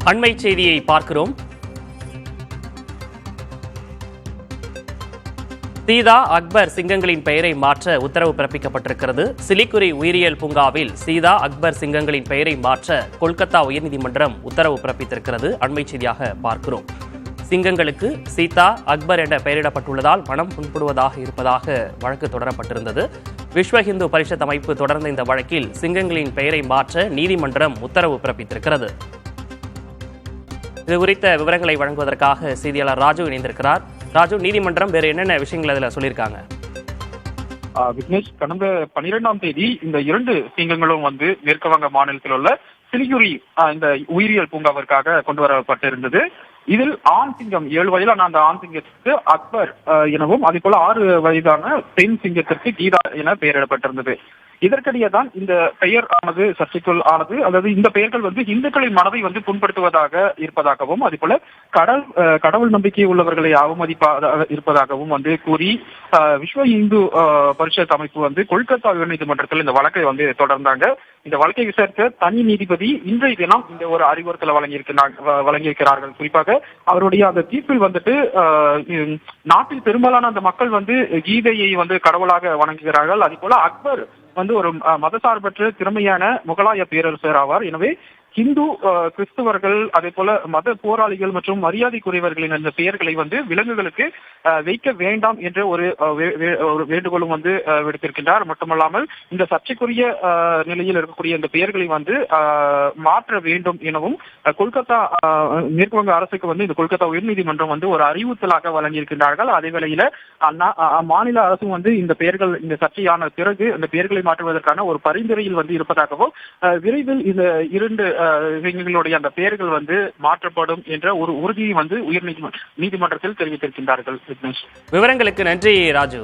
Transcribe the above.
அண்மை செய்தியை பார்க்கிறோம். சீதா அக்பர் சிங்கங்களின் பெயரை மாற்ற உத்தரவு பிறப்பிக்கப்பட்டிருக்கிறது. சிலிகுரி உயிரியல் பூங்காவில் சீதா அக்பர் சிங்கங்களின் பெயரை மாற்ற கொல்கத்தா உயர்நீதிமன்றம் உத்தரவு பிறப்பித்திருக்கிறது. அண்மை செய்தியாக பார்க்கிறோம். சிங்கங்களுக்கு சீதா அக்பர் என பெயரிடப்பட்டுள்ளதால் மனம் புண்படுவதாக இருப்பதாக வழக்கு தொடரப்பட்டிருந்தது. விஸ்வ இந்து பரிஷத் அமைப்பு தொடர்ந்த இந்த வழக்கில் சிங்கங்களின் பெயரை மாற்ற நீதிமன்றம் உத்தரவு பிறப்பித்திருக்கிறது. இது குறித்த விவரங்களை வழங்குவதற்காக செய்தியாளர் ராஜு இணைந்திருக்கிறார். ராஜு, நீதிமன்றம் வேறு என்னென்ன விஷயங்கள் அதில் சொல்லியிருக்காங்க? விக்னேஷ், கடந்த 12ஆம் தேதி இந்த 2 சிங்கங்களும் மேற்கு வங்க மாநிலத்தில் உள்ள சிலிகுரி இந்த உயிரியல் பூங்காவிற்காக கொண்டு வரப்பட்டிருந்தது. இதில் ஆண் சிங்கம் 7 வயதான அந்த ஆண் சிங்கத்திற்கு அக்பர் எனவும், அதே போல 6 வயதான பெண் சிங்கத்திற்கு கீதா என பெயரிடப்பட்டிருந்தது. இதற்கிடையே தான் இந்த பெயர் ஆனது சர்ச்சைக்குள் ஆனது. அதாவது இந்த பெயர்கள் இந்துக்களின் மனதை புண்படுத்துவதாக இருப்பதாகவும், அதே போல கடவுள் நம்பிக்கை உள்ளவர்களை அவமதிப்பதாக இருப்பதாகவும் கூறி விஸ்வ இந்து பரிஷத் அமைப்பு கொல்கத்தா உயர்நீதிமன்றத்தில் இந்த வழக்கை தொடர்ந்தாங்க. இந்த வழக்கை விசாரித்த தனி நீதிபதி இன்றைய தினம் இந்த ஒரு அறிவுறுத்தலை வழங்கியிருக்கிறார்கள். குறிப்பாக அவருடைய அந்த தீர்ப்பில் நாட்டில் பெரும்பாலான அந்த மக்கள் கீதையை கடவுளாக வணங்குகிறார்கள். அதே போல அக்பர் ஒரு மதசார்பற்ற திறமையான முகலாய பேரரசர் ஆவார். எனவே இந்து, கிறிஸ்தவர்கள், அதே போல மத போராளிகள் மற்றும் மரியாதைக்குரியவர்களின் அந்த பெயர்களை விலங்குகளுக்கு வைக்க வேண்டாம் என்ற ஒரு வேண்டுகோளும் விடுத்திருக்கின்றார். மட்டுமல்லாமல் இந்த சர்ச்சைக்குரிய நிலையில் இருக்கக்கூடிய இந்த பெயர்களை மாற்ற வேண்டும் எனவும் கொல்கத்தா மேற்கு வங்க அரசுக்கு இந்த கொல்கத்தா உயர்நீதிமன்றம் ஒரு அறிவுறுத்தலாக வழங்கியிருக்கின்றார்கள். அதே வேளையில மாநில அரசும் இந்த பெயர்கள் இந்த சர்ச்சையான பிறகு அந்த பெயர்களை மாற்றுவதற்கான ஒரு பரிந்துரையில் இருப்பதாகவும், விரைவில் இந்த 2 சிங்கங்களுடைய அந்த பெயர்கள் மாற்றப்படும் என்ற ஒரு உறுதியை உயர் நீதிமன்றத்தில் தெரிவித்திருக்கின்றார்கள். விவரங்களுக்கு நன்றி ராஜு.